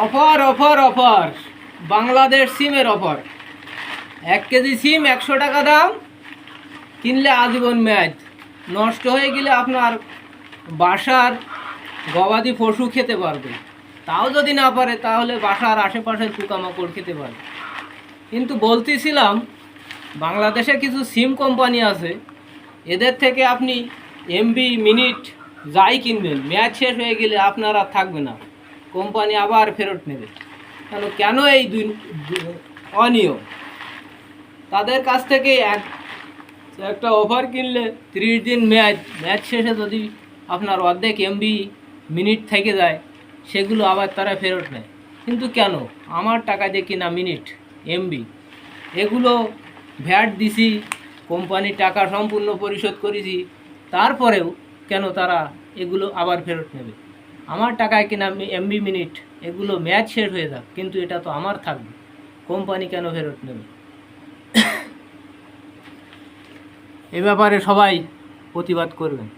Offer offer offer Bangladesh সিমের offer. 1 KG সিম 100 টাকা দাম, কিনলে আজীবন মেয়াদ। নষ্ট হয়ে গেলে আপনার বাসার গবাদি পশু খেতে পারবে, তাও যদি না পারে তাহলে বাসার আশেপাশের পোকামাকড় খেতে পারবে। কিন্তু বলতেছিলাম, বাংলাদেশে কিছু সিম কোম্পানি আছে, এদের থেকে আপনি এমবি মিনিট যাই কিনবেন, মেয়াদ শেষ হয়ে গেলে আপনার আর থাকবে না, কোম্পানি আবার ফেরত নেবে। কেন এই অনিয়ম? তাদের কাছ থেকে একটা অফার কিনলে 30 দিন মেয়াদ শেষে যদি আপনার অর্ধেক এমবি মিনিট থেকে যায়, সেগুলো আবার তারা ফেরত নেয়। কিন্তু কেন? আমার টাকা দিয়ে কিনা মিনিট, এমবি, এগুলো ভ্যাট দিছি, কোম্পানির টাকা সম্পূর্ণ পরিশোধ করেছি, তারপরেও কেন তারা এগুলো আবার ফেরত নেবে? আমার টাকায় কিনা এমবি মিনিট, এগুলো মেয়াদ শেষ হয়ে যাক, কিন্তু এটা তো আমার থাকবে, কোম্পানি কেন ফেরত নেবে? এ ব্যাপারে সবাই প্রতিবাদ করবেন।